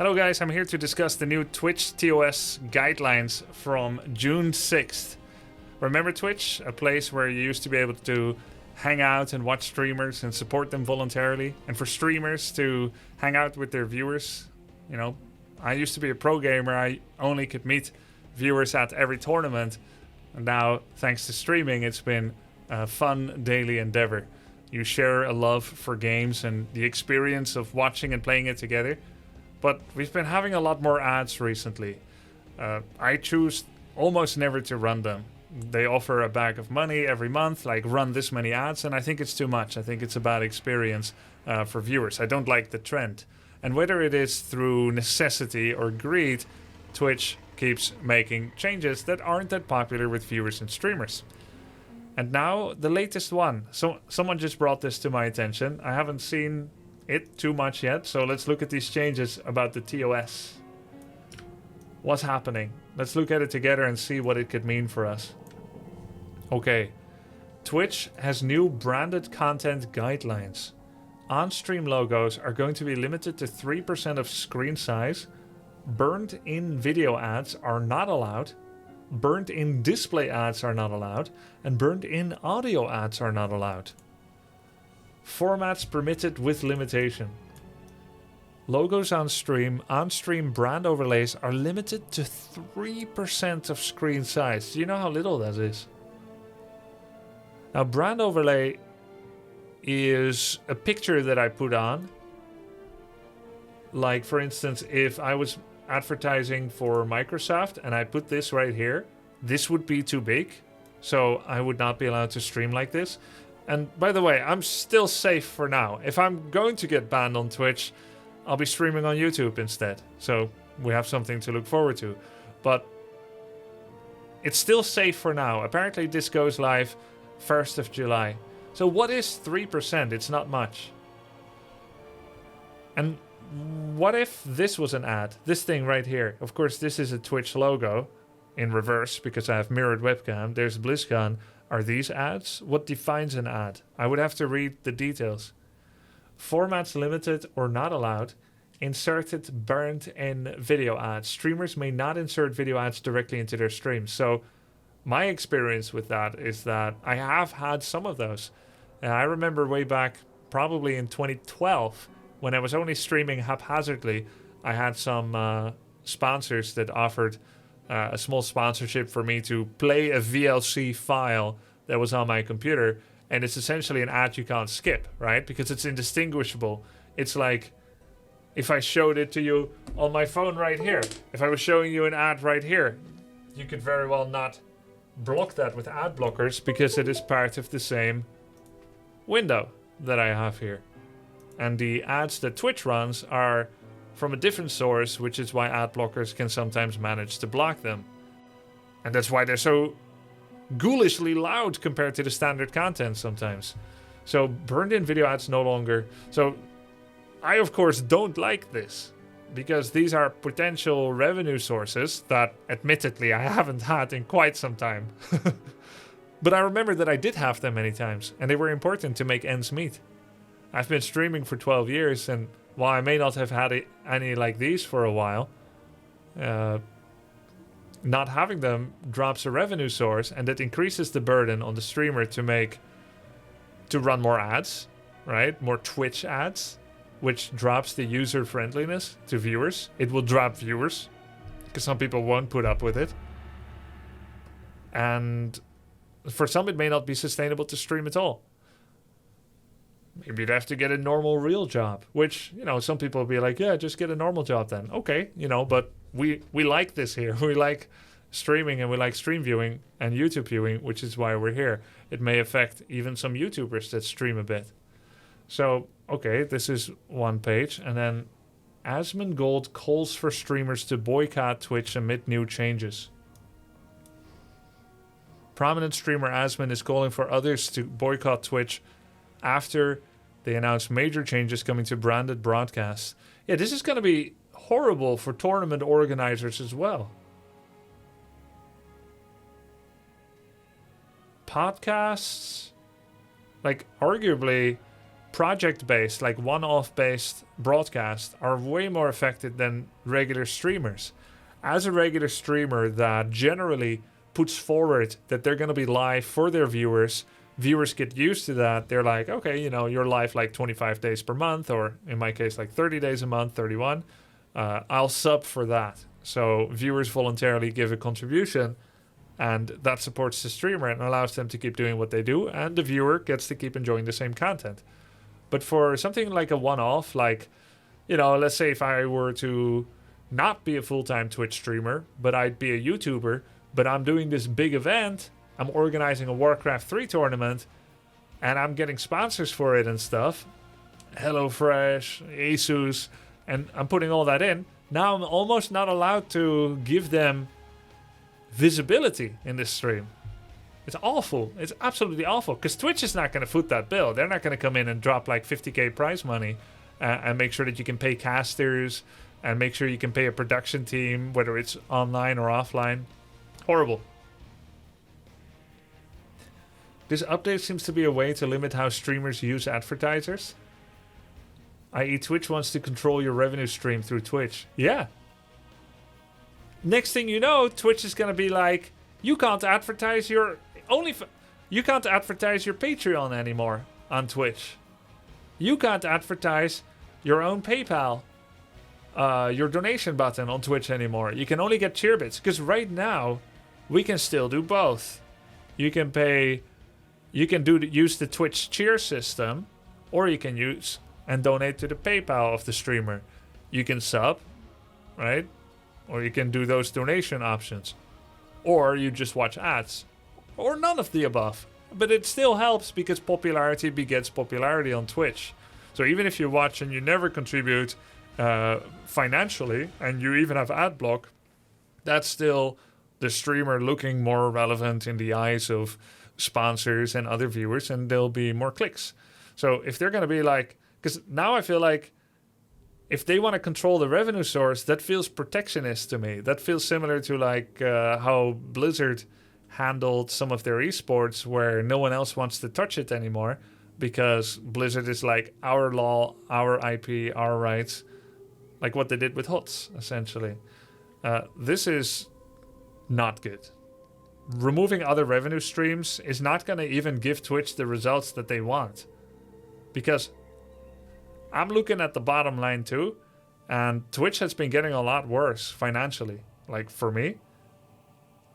Hello guys, I'm here to discuss the new Twitch TOS guidelines from June 6th. Remember Twitch? A place where you used to be able to hang out and watch streamers and support them voluntarily. And for streamers to hang out with their viewers. You know, I used to be a pro gamer. I only could meet viewers at every tournament. And now, thanks to streaming, it's been a fun daily endeavor. You share a love for games and the experience of watching and playing it together. But we've been having a lot more ads recently. I choose almost never to run them. They offer a bag of money every month, like run this many ads, and I think it's too much. I think it's a bad experience for viewers. I don't like the trend. And whether it is through necessity or greed, Twitch keeps making changes that aren't that popular with viewers and streamers. And now, the latest one. Someone just brought this to my attention. I haven't seen it too much yet, so let's look at these changes about the TOS. What's happening? Let's look at it together and see what it could mean for us. Okay, Twitch has new branded content guidelines. On-stream logos are going to be limited to 3% of screen size. Burned-in video ads are not allowed. Burned-in display ads are not allowed. And burned-in audio ads are not allowed. Formats permitted with limitation. Logos on stream brand overlays are limited to 3% of screen size. Do you know how little that is? Now, brand overlay is a picture that I put on. Like, for instance, if I was advertising for Microsoft and I put this right here, this would be too big. So I would not be allowed to stream like this. And by the way, I'm still safe for now. If I'm going to get banned on Twitch, I'll be streaming on YouTube instead. So we have something to look forward to. But it's still safe for now. Apparently this goes live 1st of July. So what is 3%? It's not much. And what if this was an ad? This thing right here. Of course, this is a Twitch logo in reverse because I have mirrored webcam. There's BlizzCon. Are these ads? What defines an ad? I would have to read the details. Formats limited or not allowed. Inserted burned-in video ads. Streamers may not insert video ads directly into their streams. So my experience with that is that I have had some of those. I remember way back, probably in 2012, when I was only streaming haphazardly, I had some sponsors that offered a small sponsorship for me to play a VLC file that was on my computer, and it's essentially an ad you can't skip, right? Because it's indistinguishable. It's like if I showed it to you on my phone right here. If I was showing you an ad right here, you could very well not block that with ad blockers because it is part of the same window that I have here. And the ads that Twitch runs are from a different source, which is why ad blockers can sometimes manage to block them. And that's why they're so ghoulishly loud compared to the standard content sometimes. So burned in video ads no longer. So I of course don't like this because these are potential revenue sources that admittedly I haven't had in quite some time. But I remember that I did have them many times and they were important to make ends meet. I've been streaming for 12 years and while I may not have had any like these for a while, not having them drops a revenue source, and that increases the burden on the streamer to run more ads, right? More Twitch ads, which drops the user friendliness to viewers. It will drop viewers because some people won't put up with it. And for some, it may not be sustainable to stream at all. Maybe you'd have to get a normal real job, which, you know, some people will be like, yeah, just get a normal job then. Okay, you know, but we like this here. We like streaming and we like stream viewing and YouTube viewing, which is why we're here. It may affect even some YouTubers that stream a bit. So, okay, this is one page. And then Asmongold calls for streamers to boycott Twitch amid new changes. Prominent streamer Asmon is calling for others to boycott Twitch after they announced major changes coming to branded broadcasts. Yeah, this is going to be horrible for tournament organizers as well. Podcasts, like arguably project-based, like one-off-based broadcasts are way more affected than regular streamers. As a regular streamer that generally puts forward that they're going to be live for their viewers, viewers get used to that. They're like, okay, you're live like 25 days per month, or in my case, like 30 days a month, 31. I'll sub for that. So viewers voluntarily give a contribution, and that supports the streamer and allows them to keep doing what they do, and the viewer gets to keep enjoying the same content. But for something like a one-off, like, let's say if I were to not be a full-time Twitch streamer, but I'd be a YouTuber, but I'm doing this big event, I'm organizing a Warcraft 3 tournament, and I'm getting sponsors for it and stuff, HelloFresh, Asus, and I'm putting all that in. Now I'm almost not allowed to give them visibility in this stream. It's awful. It's absolutely awful, because Twitch is not going to foot that bill. They're not going to come in and drop like 50k prize money and make sure that you can pay casters and make sure you can pay a production team, whether it's online or offline. Horrible. This update seems to be a way to limit how streamers use advertisers. I.e. Twitch wants to control your revenue stream through Twitch. Yeah. Next thing you know, Twitch is going to be like, you can't advertise your you can't advertise your Patreon anymore on Twitch. You can't advertise your own PayPal, your donation button on Twitch anymore. You can only get cheer bits, because right now we can still do both. You can use the Twitch cheer system, or you can use and donate to the PayPal of the streamer. You can sub, right? Or you can do those donation options. Or you just watch ads. Or none of the above. But it still helps, because popularity begets popularity on Twitch. So even if you watch and you never contribute financially, and you even have ad block, that's still the streamer looking more relevant in the eyes of sponsors and other viewers, and there'll be more clicks. So if they're going to be like, because now I feel like if they want to control the revenue source, that feels protectionist to me. That feels similar to like how Blizzard handled some of their esports, where no one else wants to touch it anymore, because Blizzard is like, our law, our IP, our rights, like what they did with HOTS, essentially. This is not good. Removing other revenue streams is not going to even give Twitch the results that they want. Because I'm looking at the bottom line too, and Twitch has been getting a lot worse financially. Like for me,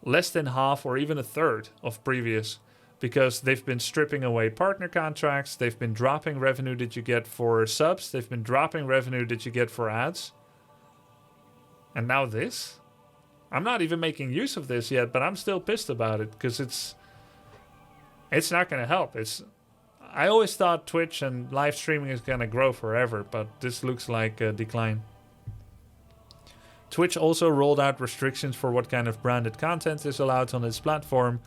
less than half or even a third of previous, because they've been stripping away partner contracts, they've been dropping revenue that you get for subs, they've been dropping revenue that you get for ads. And now this? I'm not even making use of this yet, but I'm still pissed about it, because it's not going to help. I always thought Twitch and live streaming is going to grow forever, but this looks like a decline. Twitch also rolled out restrictions for what kind of branded content is allowed on its platform.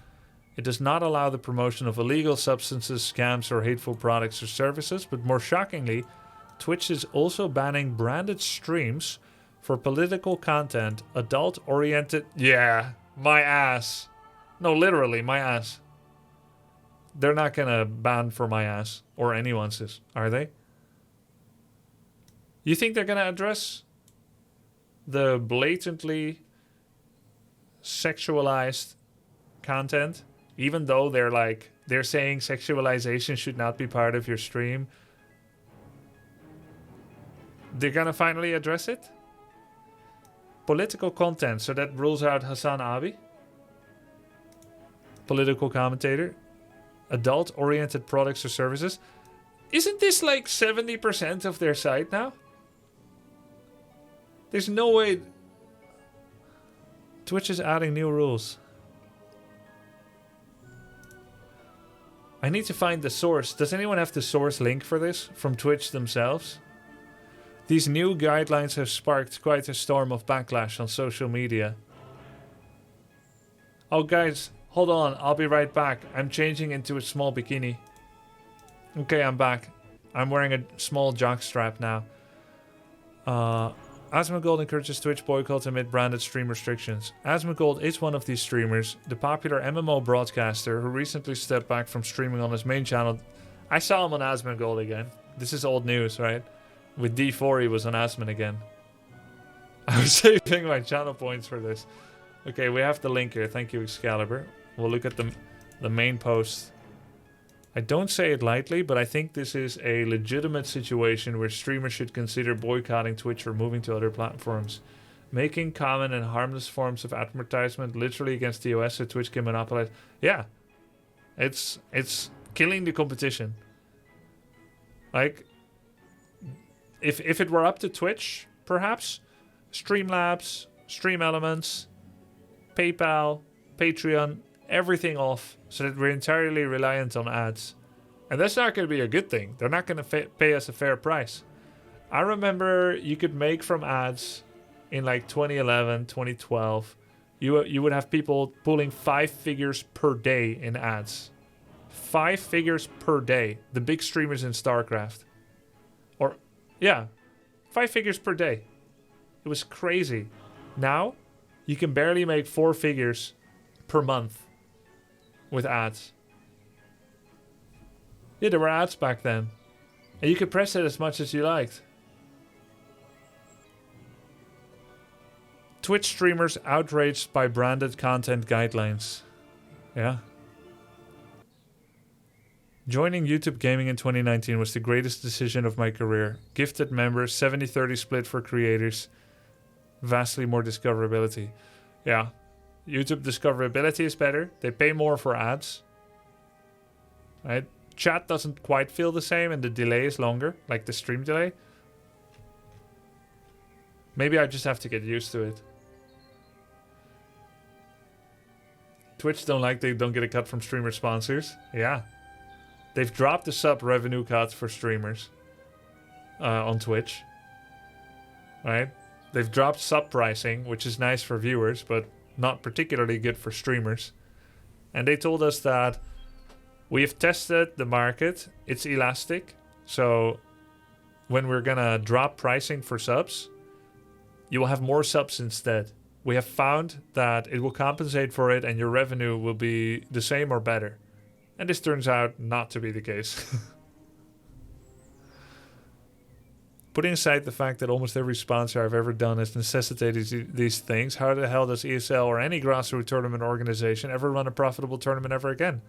It does not allow the promotion of illegal substances, scams, or hateful products or services, but more shockingly, Twitch is also banning branded streams for political content, adult-oriented... Yeah, my ass. No, literally, my ass. They're not going to ban for my ass, or anyone's, are they? You think they're going to address the blatantly sexualized content, even though they're saying sexualization should not be part of your stream? They're going to finally address it? Political content, so that rules out Hassan Abi, political commentator. Adult-oriented products or services. Isn't this like 70% of their site now? There's no way. Twitch is adding new rules. I need to find the source. Does anyone have the source link for this from Twitch themselves? These new guidelines have sparked quite a storm of backlash on social media. Oh, guys. Hold on, I'll be right back. I'm changing into a small bikini. Okay, I'm back. I'm wearing a small jockstrap now. Asmongold encourages Twitch boycott amid branded stream restrictions. Asmongold is one of these streamers, the popular MMO broadcaster who recently stepped back from streaming on his main channel I saw him on Asmongold again. This is old news, right? With D4, he was on Asmon again. I was saving my channel points for this. Okay, we have the link here. Thank you, Excalibur. We'll look at the main post. I don't say it lightly, but I think this is a legitimate situation where streamers should consider boycotting Twitch or moving to other platforms. Making common and harmless forms of advertisement literally against the TOS so Twitch can monopolize. Yeah. It's killing the competition. Like, if it were up to Twitch, perhaps, Streamlabs, Stream Elements, PayPal, Patreon, everything off so that we're entirely reliant on ads. And that's not going to be a good thing. They're not going to pay us a fair price. I remember you could make from ads in like 2011, 2012. You would have people pulling 5 figures per day in ads. 5 figures per day. The big streamers in StarCraft. Or, yeah, 5 figures per day. It was crazy. Now, you can barely make 4 figures per month with ads. Yeah, there were ads back then. And you could press it as much as you liked. Twitch streamers outraged by branded content guidelines. Yeah. Joining YouTube Gaming in 2019 was the greatest decision of my career. Gifted members, 70-30 split for creators. Vastly more discoverability. Yeah. YouTube discoverability is better. They pay more for ads. Right? Chat doesn't quite feel the same and the delay is longer. Like the stream delay. Maybe I just have to get used to it. Twitch they don't get a cut from streamer sponsors. Yeah. They've dropped the sub revenue cuts for streamers on Twitch. Right? They've dropped sub pricing, which is nice for viewers, but not particularly good for streamers. And they told us that we have tested the market. It's elastic. So when we're gonna drop pricing for subs, you will have more subs instead. We have found that it will compensate for it and your revenue will be the same or better. And this turns out not to be the case. Putting aside the fact that almost every sponsor I've ever done has necessitated these things, how the hell does ESL or any grassroots tournament organization ever run a profitable tournament ever again?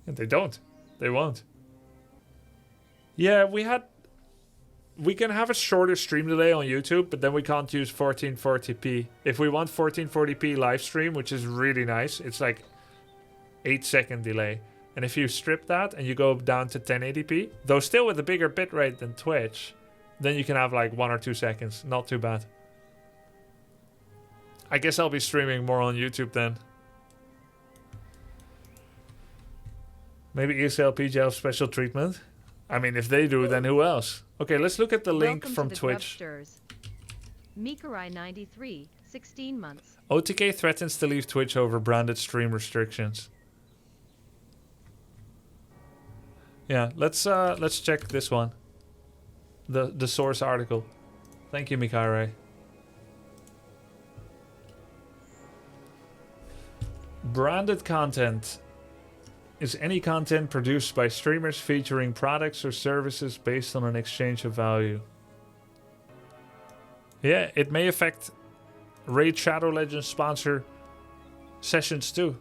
And they don't. They won't. Yeah, we can have a shorter stream delay on YouTube, but then we can't use 1440p. If we want 1440p live stream, which is really nice, it's like 8-second delay. And if you strip that and you go down to 1080p, though still with a bigger bitrate than Twitch, then you can have like 1 or 2 seconds. Not too bad. I guess I'll be streaming more on YouTube then. Maybe ESL PGL have special treatment. I mean, if they do, then who else? Okay, let's look at the link from Twitch. Mikurai93, 16 months. OTK threatens to leave Twitch over branded stream restrictions. Yeah, let's check this one. The source article. Thank you, Mikurai. Branded content is any content produced by streamers featuring products or services based on an exchange of value. Yeah, it may affect Raid Shadow Legends sponsor sessions too.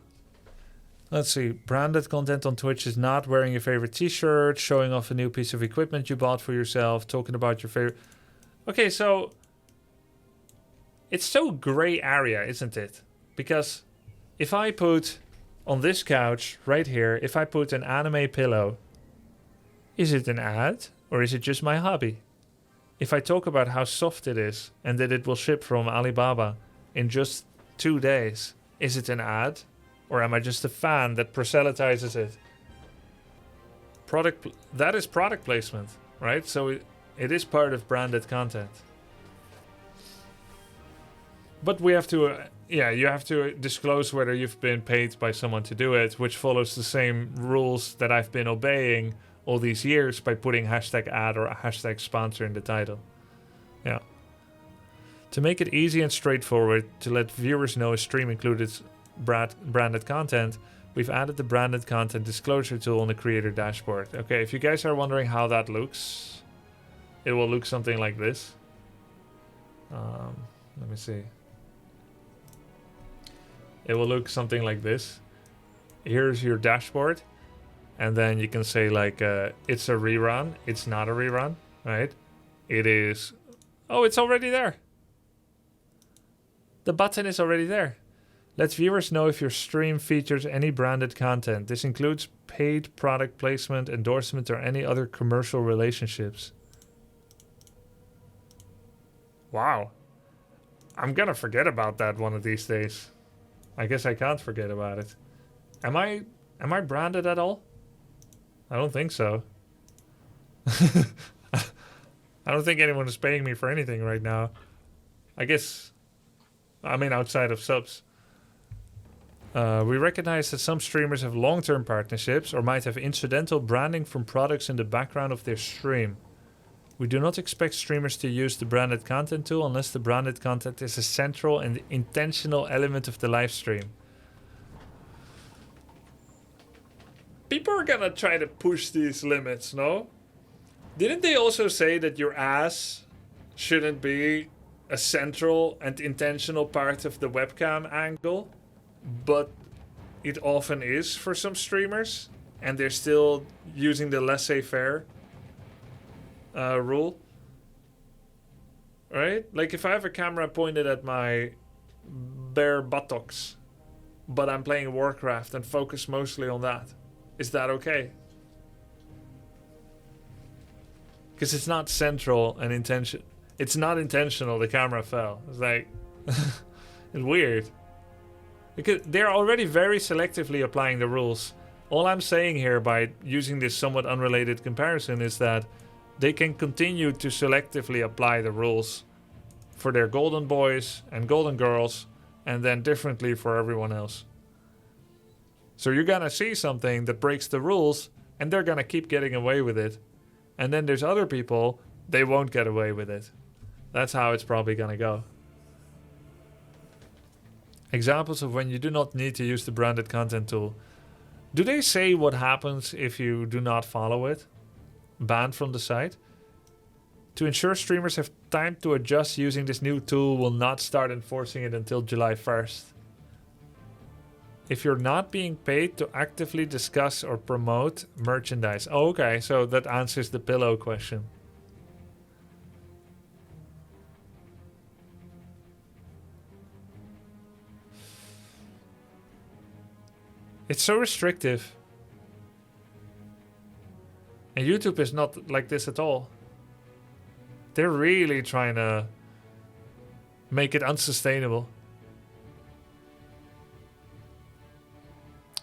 Let's see. Branded content on Twitch is not wearing your favorite t-shirt, showing off a new piece of equipment you bought for yourself, talking about your favorite... Okay, so... It's so gray area, isn't it? Because if I put... On this couch, right here, if I put an anime pillow, is it an ad or is it just my hobby? If I talk about how soft it is and that it will ship from Alibaba in just 2 days, is it an ad or am I just a fan that proselytizes it? That is product placement, right? So it is part of branded content. But we have to... Yeah, you have to disclose whether you've been paid by someone to do it, which follows the same rules that I've been obeying all these years by putting hashtag ad or hashtag sponsor in the title. Yeah. To make it easy and straightforward to let viewers know a stream included branded content, We've added the branded content disclosure tool on the creator dashboard. Okay, if you guys are wondering how that looks, it will look something like this. Let me see. It will look something like this. Here's your dashboard. And then you can say like, it's a rerun. It's not a rerun, right? It is... Oh, it's already there. The button is already there. Let viewers know if your stream features any branded content. This includes paid product placement, endorsement, or any other commercial relationships. Wow. I'm gonna forget about that one of these days. I guess I can't forget about it. Am I branded at all? I don't think so. I don't think anyone is paying me for anything right now. I guess... I mean, outside of subs. We recognize that some streamers have long-term partnerships or might have incidental branding from products in the background of their stream. We do not expect streamers to use the branded content tool unless the branded content is a central and intentional element of the live stream. People are gonna try to push these limits, no? Didn't they also say that your ass shouldn't be a central and intentional part of the webcam angle? But it often is for some streamers, and they're still using the laissez-faire rule, right? Like if I have a camera pointed at my bare buttocks, but I'm playing Warcraft and focus mostly on that, is that okay? Because it's not central and intention. It's not intentional. The camera fell. It's like it's weird. Because they're already very selectively applying the rules. All I'm saying here by using this somewhat unrelated comparison is that they can continue to selectively apply the rules for their golden boys and golden girls, and then differently for everyone else. So you're gonna see something that breaks the rules, and they're gonna keep getting away with it. And then there's other people, they won't get away with it. That's how it's probably gonna go. Examples of when you do not need to use the branded content tool. Do they say what happens if you do not follow it? Banned from the site? To ensure streamers have time to adjust using this new tool, will not start enforcing it until July 1st. If you're not being paid to actively discuss or promote merchandise. Oh, okay, so that answers the pillow question. It's so restrictive. And YouTube is not like this at all. They're really trying to make it unsustainable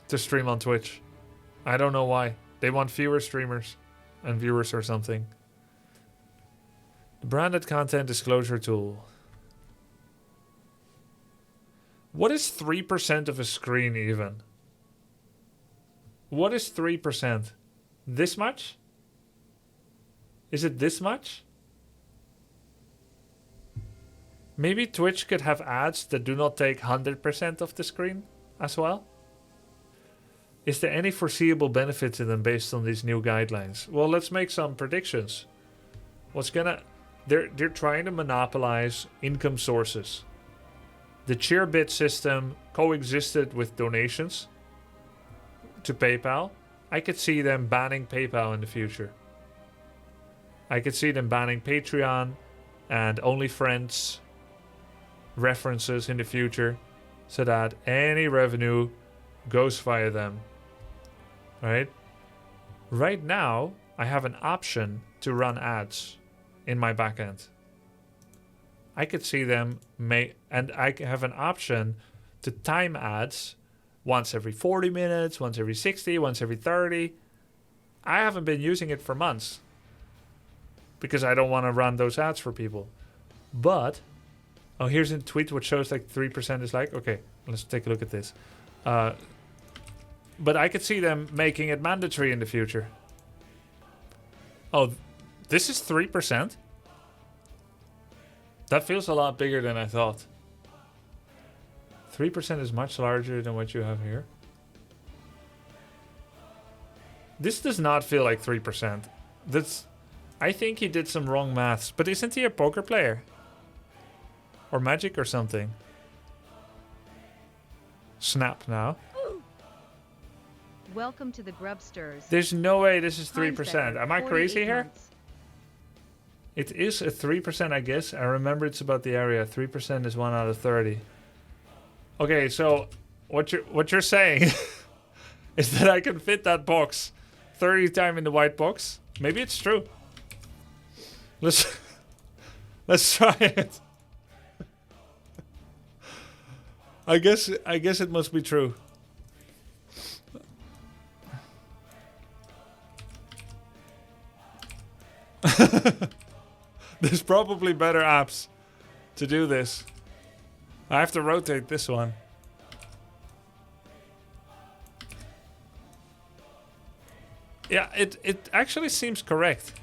to stream on Twitch. I don't know why. They want fewer streamers and viewers or something. The branded content disclosure tool. What is 3% of a screen even? What is 3%? This much? Is it this much? Maybe Twitch could have ads that do not take 100% of the screen as well? Is there any foreseeable benefit to them based on these new guidelines? Well, let's make some predictions. They're trying to monopolize income sources. The Cheerbit system coexisted with donations to PayPal. I could see them banning PayPal in the future. I could see them banning Patreon and OnlyFriends references in the future, so that any revenue goes via them. Right? Right now, I have an option to run ads in my backend. I could see them and I have an option to time ads once every 40 minutes, once every 60, once every 30. I haven't been using it for months because I don't want to run those ads for people. But, oh, here's a tweet which shows like 3% is like, okay, let's take a look at this. But I could see them making it mandatory in the future. Oh, this is 3%? That feels a lot bigger than I thought. 3% is much larger than what you have here. This does not feel like 3%. I think he did some wrong maths. But isn't he a poker player? Or magic or something? Snap now. Welcome to the Grubsters. There's no way this is Times 3%. better, Am I crazy 48 here? months. It is a 3%, I guess. I remember it's about the area. 3% is 1 out of 30. Okay, so what you're saying is that I can fit that box 30 times in the white box? Maybe it's true. Let's try it. I guess it must be true. There's probably better apps to do this. I have to rotate this one. Yeah, it actually seems correct.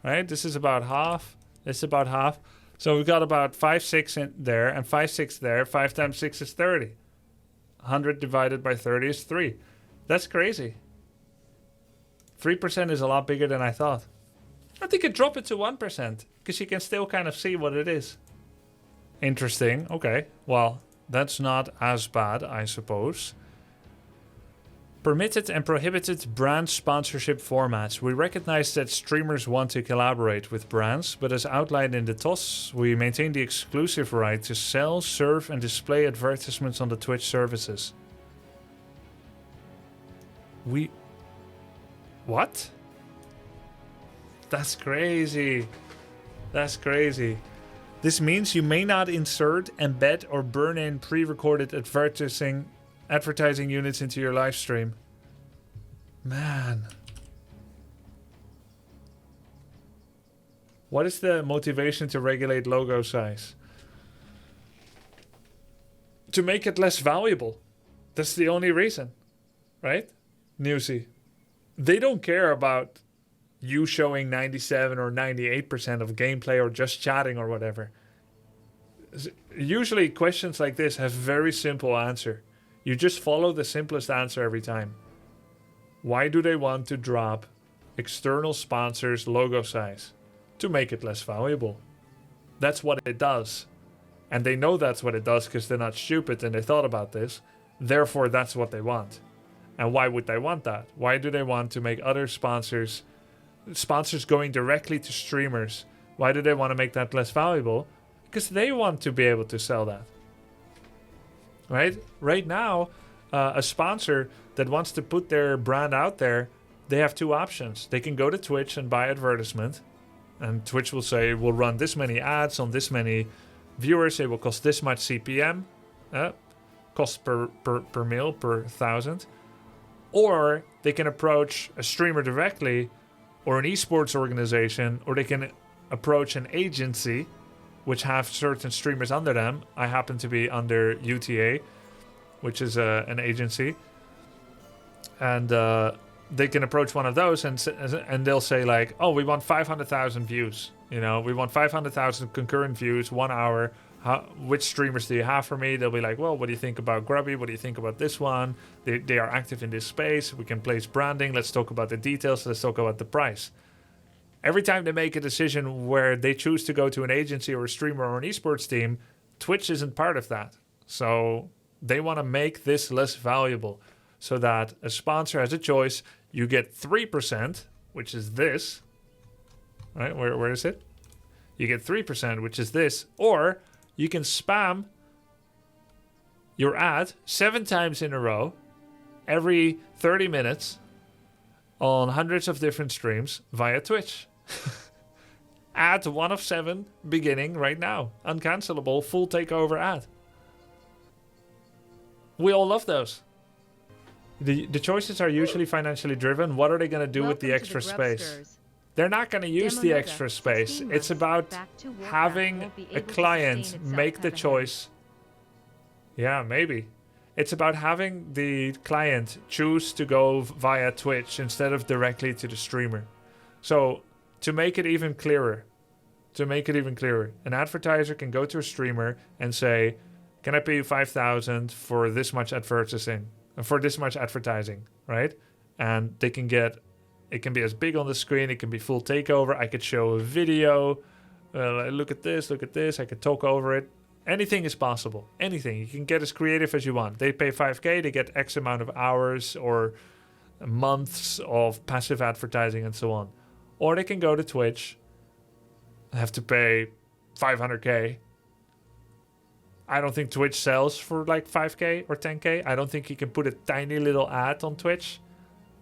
Right? This is about half. This is about half. So we've got about 5, 6 in there and 5, 6 there. 5 times 6 is 30. 100 divided by 30 is 3. That's crazy. 3% is a lot bigger than I thought. I think you drop it to 1% because you can still kind of see what it is. Interesting. Okay. Well, that's not as bad, I suppose. Permitted and prohibited brand sponsorship formats. We recognize that streamers want to collaborate with brands, but as outlined in the TOS, we maintain the exclusive right to sell, serve, and display advertisements on the Twitch services. What? That's crazy. That's crazy. This means you may not insert, embed, or burn in pre-recorded advertising units into your live stream. Man. What is the motivation to regulate logo size? To make it less valuable. That's the only reason. Right? Newsy. They don't care about you showing 97 or 98% of gameplay or just chatting or whatever. Usually questions like this have very simple answer. You just follow the simplest answer every time. Why do they want to drop external sponsors' logo size? To make it less valuable. That's what it does. And they know that's what it does because they're not stupid and they thought about this. Therefore, that's what they want. And why would they want that? Why do they want to make other sponsors going directly to streamers? Why do they want to make that less valuable? Because they want to be able to sell that. Right now, a sponsor that wants to put their brand out there, they have two options. They can go to Twitch and buy advertisement. And Twitch will say, we'll run this many ads on this many viewers. It will cost this much CPM. Cost per mil, per 1,000. Or they can approach a streamer directly or an esports organization, or they can approach an agency which have certain streamers under them. I happen to be under UTA, which is an agency. And they can approach one of those and they'll say like, oh, we want 500,000 views. You know, we want 500,000 concurrent views, 1 hour. Which streamers do you have for me? They'll be like, well, what do you think about Grubby? What do you think about this one? They are active in this space. We can place branding. Let's talk about the details. Let's talk about the price. Every time they make a decision where they choose to go to an agency or a streamer or an esports team, Twitch isn't part of that. So they want to make this less valuable so that a sponsor has a choice. You get 3%, which is this. Right? Where is it? You get 3%, which is this. Or you can spam your ad 7 times in a row, every 30 minutes, on hundreds of different streams via Twitch. Ad 1 of 7 beginning right now. Uncancelable, full takeover ad. We all love those. The choices are usually financially driven. What are they going to do with the extra space? They're not going to use the extra space. It's about having a client make the choice. Yeah, maybe. It's about having the client choose to go via Twitch instead of directly to the streamer. So to make it even clearer, an advertiser can go to a streamer and say, can I pay you 5,000 for this much advertising, right? and it can be as big on the screen, it can be full takeover. I could show a video, look at this, I could talk over it. Anything is possible. Anything. You can get as creative as you want. They pay 5K, they get X amount of hours or months of passive advertising and so on. Or they can go to Twitch, have to pay 500K. I don't think Twitch sells for like 5K or 10K. I don't think you can put a tiny little ad on Twitch.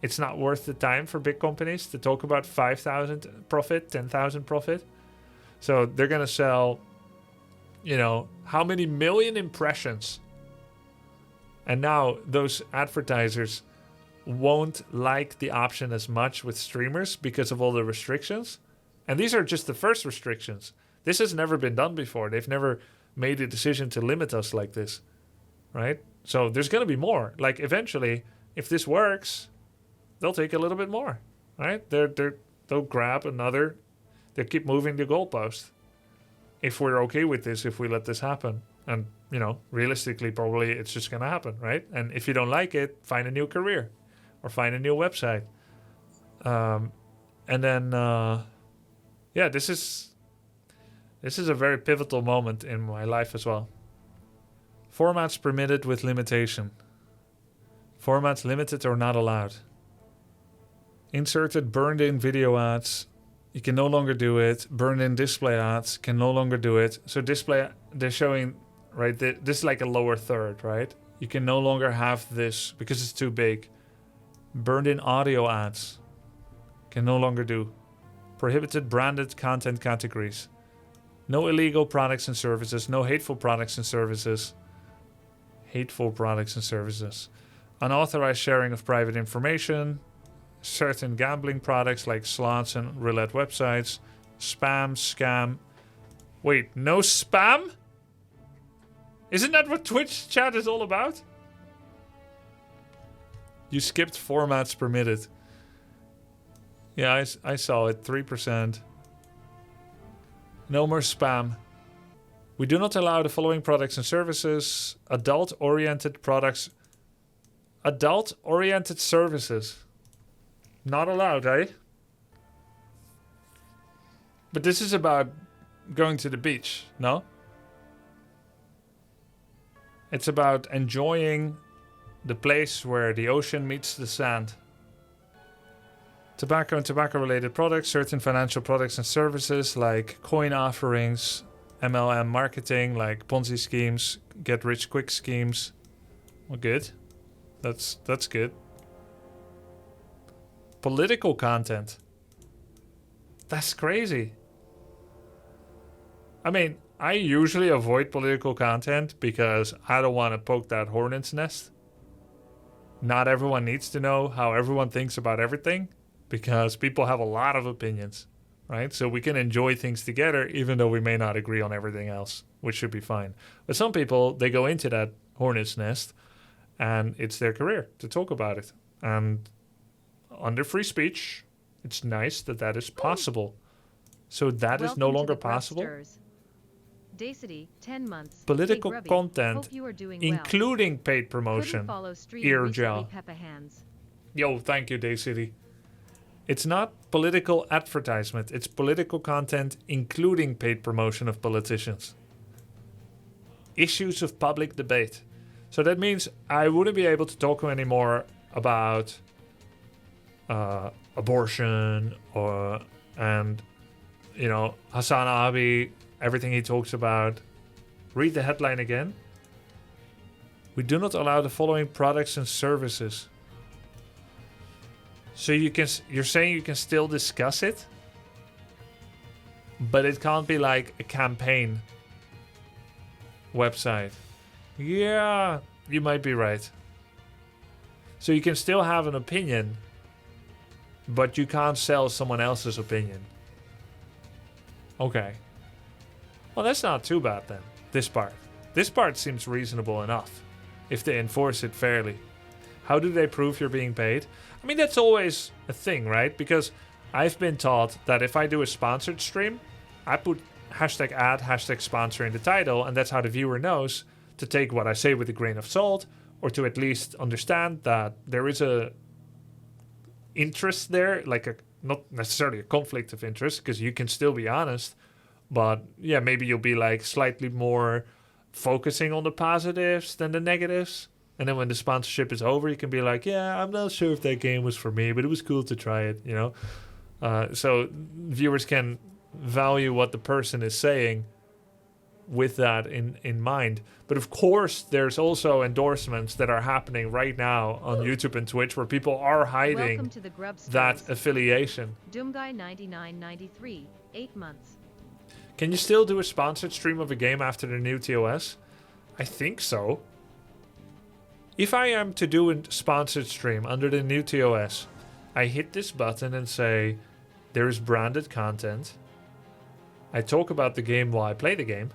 It's not worth the time for big companies to talk about 5,000 profit, 10,000 profit. So they're going to sell, how many million impressions? And now those advertisers won't like the option as much with streamers because of all the restrictions. And these are just the first restrictions. This has never been done before. They've never made a decision to limit us like this, right? So there's going to be more. Like eventually, if this works, they'll take a little bit more, right? They'll grab another. They'll keep moving the goalpost. If we're okay with this, if we let this happen. And, realistically, probably it's just going to happen, right? And if you don't like it, find a new career or find a new website. And then, this is a very pivotal moment in my life as well. Formats permitted with limitation. Formats limited or not allowed. Inserted burned in video ads. You can no longer do it. Burned in display ads can no longer do it. So display, they're showing, right, this is like a lower third, right? You can no longer have this because it's too big. Burned in audio ads can no longer do. Prohibited branded content categories. No illegal products and services. No hateful products and services. Hateful products and services. Unauthorized sharing of private information. Certain gambling products like slots and roulette websites. Spam, scam. Wait, no spam? Isn't that what Twitch chat is all about? You skipped formats permitted. Yeah, I saw it. 3%. No more spam. We do not allow the following products and services. Adult-oriented products. Adult-oriented services. Not allowed, eh? But this is about going to the beach, no? It's about enjoying the place where the ocean meets the sand. Tobacco and tobacco-related products, certain financial products and services like coin offerings, MLM marketing like Ponzi schemes, get-rich-quick schemes. Well, good. That's good. Political content. That's crazy. I mean, I usually avoid political content because I don't want to poke that hornet's nest. Not everyone needs to know how everyone thinks about everything because people have a lot of opinions, right? So we can enjoy things together even though we may not agree on everything else, which should be fine. But some people, they go into that hornet's nest and it's their career to talk about it. And under free speech, it's nice that is possible. So that is no longer possible. Dacity, 10 months. Political Grubby, content, including well. paid promotion. Ear gel. Yo, thank you, Dacity. It's not political advertisement. It's political content, including paid promotion of politicians. Issues of public debate. So that means I wouldn't be able to talk anymore about abortion and Hassan Abi, everything he talks about. Read the headline again. We do not allow the following products and services. So you're saying you can still discuss it, but it can't be like a campaign website. Yeah, you might be right. So you can still have an opinion, but you can't sell someone else's opinion. Okay. Well, that's not too bad then, this part. This part seems reasonable enough, if they enforce it fairly. How do they prove you're being paid? I mean, that's always a thing, right? Because I've been taught that if I do a sponsored stream, I put hashtag ad, hashtag sponsor in the title, and that's how the viewer knows to take what I say with a grain of salt, or to at least understand that there is a interest there, like not necessarily a conflict of interest, because you can still be honest, but yeah, maybe you'll be like slightly more focusing on the positives than the negatives. And then when the sponsorship is over, you can be like, yeah, I'm not sure if that game was for me, but it was cool to try it, you know? So viewers can value what the person is saying with that in mind. But of course, there's also endorsements that are happening right now on YouTube and Twitch where people are hiding Welcome to the Grub that Stores. affiliation. Doomguy9993, 8 months. Can you still do a sponsored stream of a game after the new TOS? I think so. If I am to do a sponsored stream under the new TOS, I hit this button and say, there is branded content. I talk about the game while I play the game.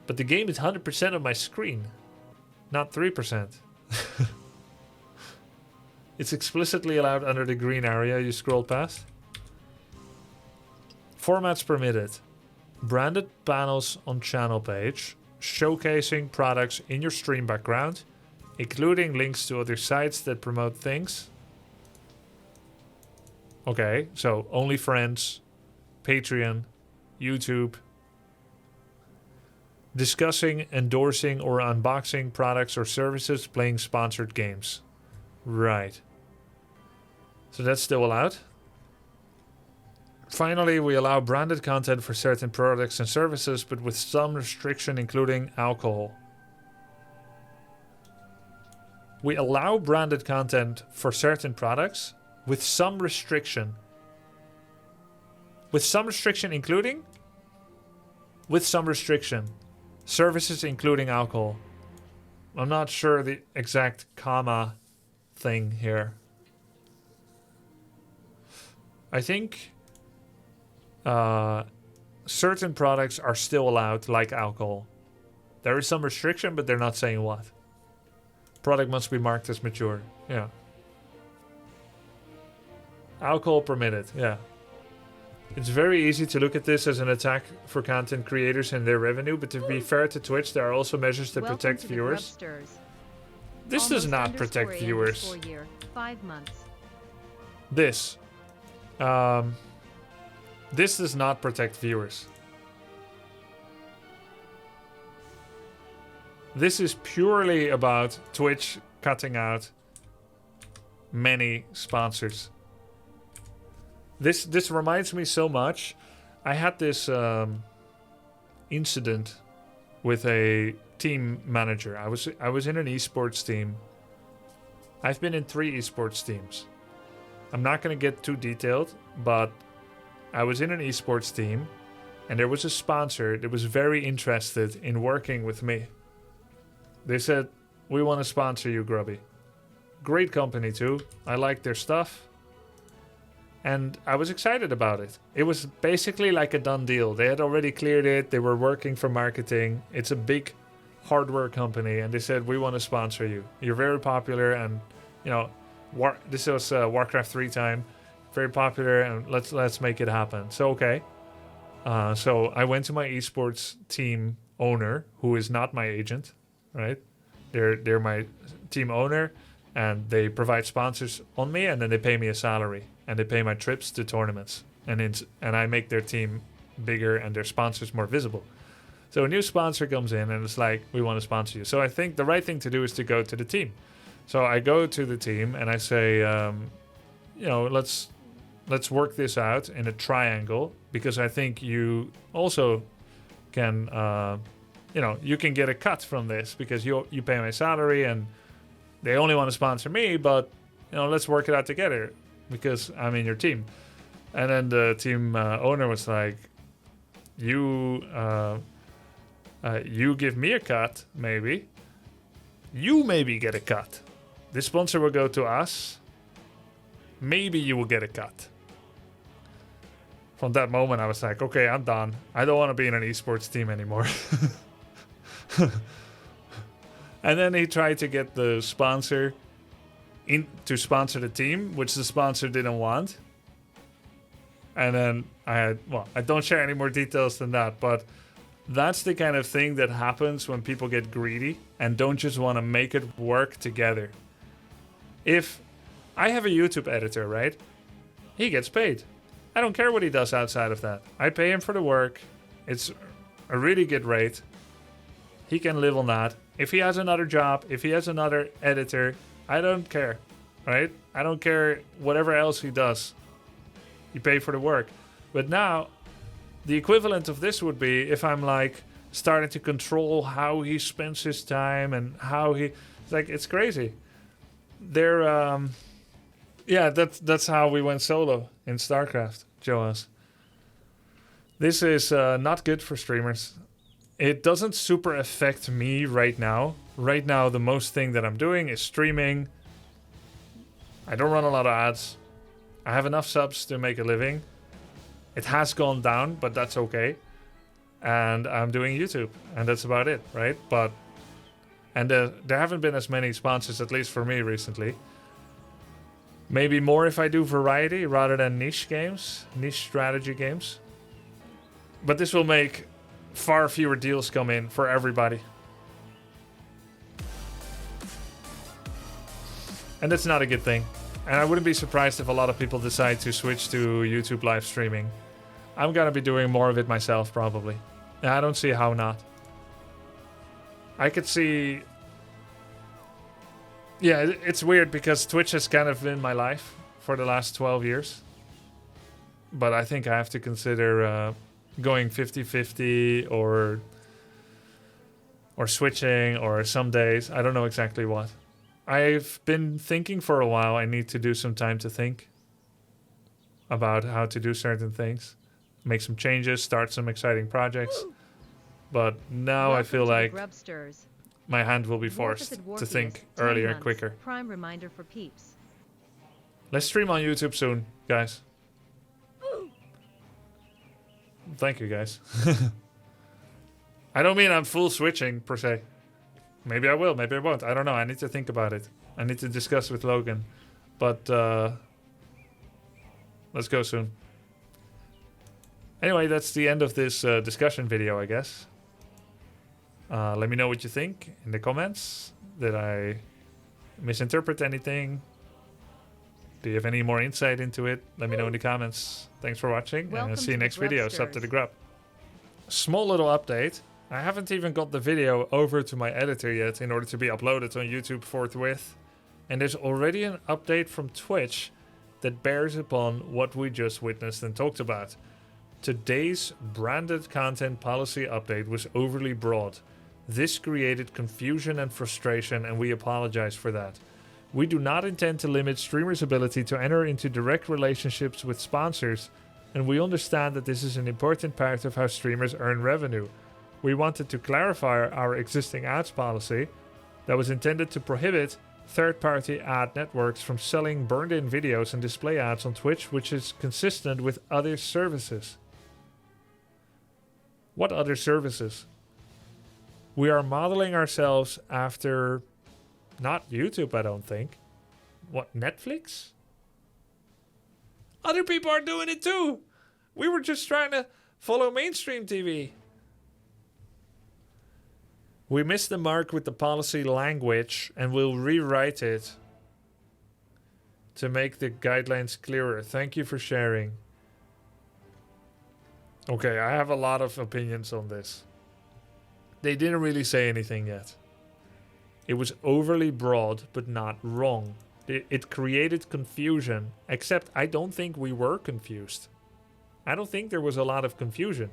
But the game is 100% of my screen, not 3%. It's explicitly allowed under the green area you scroll past. Formats permitted. Branded panels on channel page, showcasing products in your stream background, including links to other sites that promote things. Okay, so only friends, Patreon, YouTube. Discussing, endorsing, or unboxing products or services, playing sponsored games. Right. So that's still allowed. Finally, we allow branded content for certain products and services, but with some restriction, including alcohol. We allow branded content for certain products with some restriction. With some restriction including? With some restriction. Services including alcohol. I'm not sure the exact comma thing here. I think certain products are still allowed, like alcohol. There is some restriction, but they're not saying what. Product must be marked as mature. Yeah. Alcohol permitted. Yeah. It's very easy to look at this as an attack for content creators and their revenue, but to be fair to Twitch, there are also measures to Welcome protect to the viewers. Grubsters. This does Almost not protect _ viewers. year, 5 months. This. This does not protect viewers. This is purely about Twitch cutting out many sponsors. This reminds me so much. I had this incident with a team manager. I was in an esports team. I've been in 3 esports teams. I'm not going to get too detailed, but I was in an esports team, and there was a sponsor that was very interested in working with me. They said, "We want to sponsor you, Grubby." Great company too. I like their stuff. And I was excited about it. It was basically like a done deal. They had already cleared it. They were working for marketing. It's a big hardware company, and they said, "We want to sponsor you. You're very popular, and you know, this was Warcraft 3 time, very popular, and let's make it happen." So okay. So I went to my esports team owner, who is not my agent, right? They're my team owner, and they provide sponsors on me, and then they pay me a salary, and they pay my trips to tournaments, and I make their team bigger and their sponsors more visible. So a new sponsor comes in, and it's like, "We want to sponsor you." So I think the right thing to do is to go to the team. So I go to the team and I say, you know, let's work this out in a triangle, because I think you also can, you know, you can get a cut from this because you pay my salary and they only want to sponsor me, but you know, let's work it out together because I'm in your team. And then the team owner was like, you give me a cut, maybe. You maybe get a cut. This sponsor will go to us. Maybe you will get a cut. From that moment, I was like, okay, I'm done. I don't want to be in an esports team anymore. And then he tried to get the sponsor to sponsor the team, which the sponsor didn't want. And then I don't share any more details than that, but that's the kind of thing that happens when people get greedy and don't just want to make it work together. If I have a YouTube editor, right? He gets paid. I don't care what he does outside of that. I pay him for the work. It's a really good rate. He can live on that. If he has another job, if he has another editor, I don't care, right? I don't care whatever else he does. You pay for the work. But now, the equivalent of this would be if I'm like starting to control how he spends his time and how he... It's crazy. Yeah, that's how we went solo in StarCraft, Joas. This is not good for streamers. It doesn't super affect me right now. Right now, the most thing that I'm doing is streaming. I don't run a lot of ads. I have enough subs to make a living. It has gone down, but that's okay. And I'm doing YouTube, and that's about it, right? There haven't been as many sponsors, at least for me recently. Maybe more if I do variety rather than niche games, niche strategy games. But this will make far fewer deals come in for everybody. And that's not a good thing. And I wouldn't be surprised if a lot of people decide to switch to YouTube live streaming. I'm gonna be doing more of it myself, probably. I don't see how not. I could see... Yeah, it's weird because Twitch has kind of been my life for the last 12 years. But I think I have to consider going 50-50 or switching or some days. I don't know exactly what. I've been thinking for a while. I need to do some time to think about how to do certain things. Make some changes, start some exciting projects. But now I feel like my hand will be forced to think earlier, quicker. Prime reminder for peeps. Let's stream on YouTube soon, guys. Thank you, guys. I don't mean I'm full switching, per se. Maybe I will, maybe I won't. I don't know. I need to think about it. I need to discuss with Logan. But let's go soon. Anyway, that's the end of this discussion video, I guess. Let me know what you think in the comments. Did I misinterpret anything? Do you have any more insight into it? Let me know in the comments. Thanks for watching, and I'll see you next video. Sub to the grub. Small little update. I haven't even got the video over to my editor yet in order to be uploaded on YouTube forthwith. And there's already an update from Twitch that bears upon what we just witnessed and talked about. Today's branded content policy update was overly broad. This created confusion and frustration, and we apologize for that. We do not intend to limit streamers' ability to enter into direct relationships with sponsors, and we understand that this is an important part of how streamers earn revenue. We wanted to clarify our existing ads policy that was intended to prohibit third-party ad networks from selling burned-in videos and display ads on Twitch, which is consistent with other services. What other services? We are modeling ourselves after... Not YouTube, I don't think. What, Netflix? Other people are doing it too! We were just trying to follow mainstream TV. We missed the mark with the policy language and we'll rewrite it to make the guidelines clearer. Thank you for sharing. Okay, I have a lot of opinions on this. They didn't really say anything yet. It was overly broad, but not wrong. It created confusion, except I don't think we were confused. I don't think there was a lot of confusion.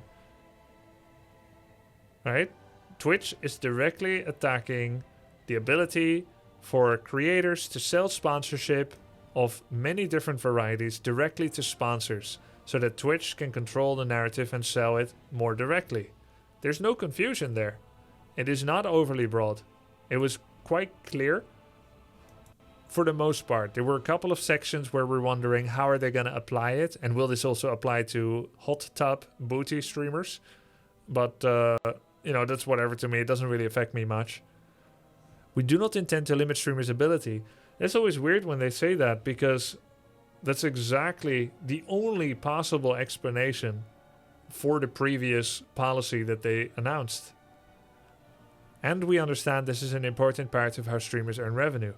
Right? Twitch is directly attacking the ability for creators to sell sponsorship of many different varieties directly to sponsors, so that Twitch can control the narrative and sell it more directly. There's no confusion there. It is not overly broad. It was quite clear for the most part. There were a couple of sections where we're wondering how are they going to apply it, and will this also apply to hot tub booty streamers? But, you know, that's whatever to me. It doesn't really affect me much. We do not intend to limit streamers' ability. It's always weird when they say that, because that's exactly the only possible explanation for the previous policy that they announced. And we understand this is an important part of how streamers earn revenue.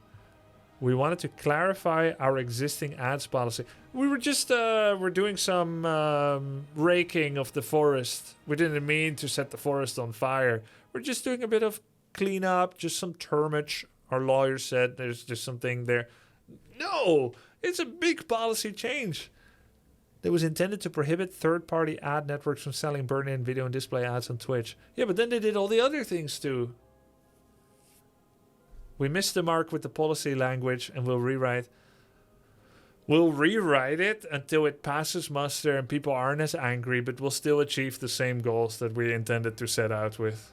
We wanted to clarify our existing ads policy. We were just we're doing some raking of the forest. We didn't mean to set the forest on fire. We're just doing a bit of cleanup, just some termage. Our lawyer said there's just something there. No, it's a big policy change that was intended to prohibit third-party ad networks from selling burn-in video and display ads on Twitch. Yeah, but then they did all the other things too. We missed the mark with the policy language and we'll rewrite it until it passes muster and people aren't as angry, but we'll still achieve the same goals that we intended to set out with.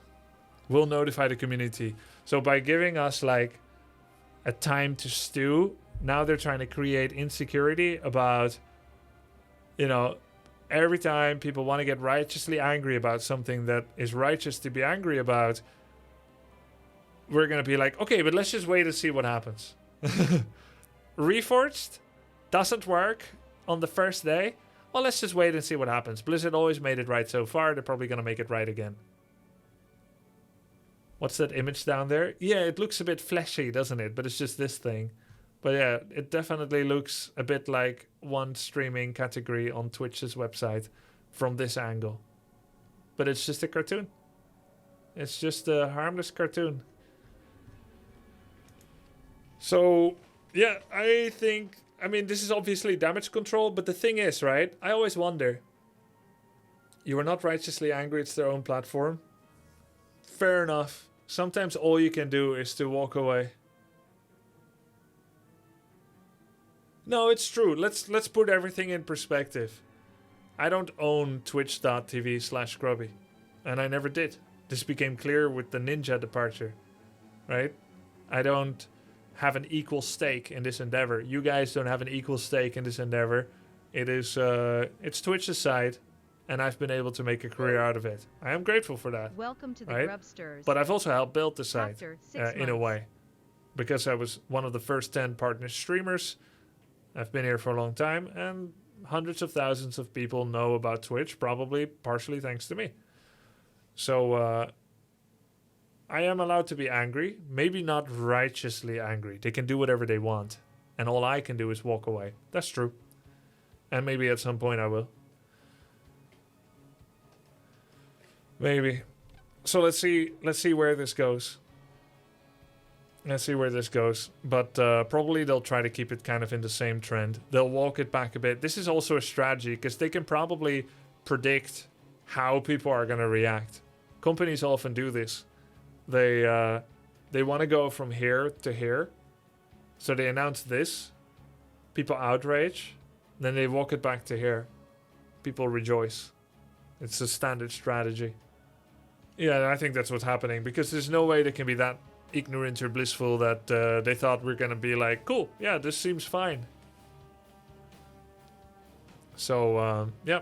We'll notify the community. So by giving us like a time to stew, now they're trying to create insecurity about, you know, every time people want to get righteously angry about something that is righteous to be angry about, we're going to be like, okay, but let's just wait and see what happens. Reforged doesn't work on the first day. Well, let's just wait and see what happens. Blizzard always made it right so far. They're probably going to make it right again. What's that image down there? Yeah, it looks a bit fleshy, doesn't it? But it's just this thing. But yeah, it definitely looks a bit like one streaming category on Twitch's website from this angle. But it's just a cartoon. It's just a harmless cartoon. So, yeah, I mean, this is obviously damage control, but the thing is, right, I always wonder, you are not righteously angry, it's their own platform. Fair enough. Sometimes all you can do is to walk away. No, it's true. Let's put everything in perspective. I don't own twitch.tv/Grubby, and I never did. This became clear with the Ninja departure, right? I don't have an equal stake in this endeavor. You guys don't have an equal stake in this endeavor. It's Twitch's side, and I've been able to make a career out of it. I am grateful for that. Welcome to the right? Grubsters. But I've also helped build the site in a months. way, because I was one of the first 10 partner streamers. I've been here for a long time, and hundreds of thousands of people know about Twitch, probably partially thanks to me. So I am allowed to be angry, maybe not righteously angry. They can do whatever they want, and all I can do is walk away. That's true. And maybe at some point I will. Maybe. So let's see where this goes. Let's see where this goes. But probably they'll try to keep it kind of in the same trend. They'll walk it back a bit. This is also a strategy, because they can probably predict how people are going to react. Companies often do this. They want to go from here to here. So they announce this. People outrage. Then they walk it back to here. People rejoice. It's a standard strategy. Yeah, I think that's what's happening. Because there's no way they can be that ignorant or blissful that they thought we're going to be like, cool, yeah, this seems fine. So, yeah.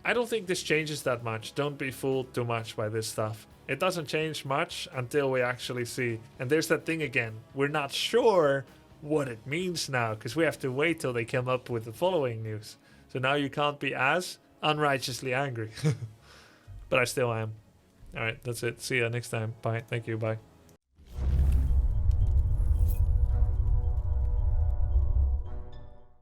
I don't think this changes that much. Don't be fooled too much by this stuff. It doesn't change much until we actually see. And there's that thing again. We're not sure what it means now, because we have to wait till they come up with the following news. So now you can't be as unrighteously angry. But I still am. All right, that's it. See you next time. Bye. Thank you. Bye.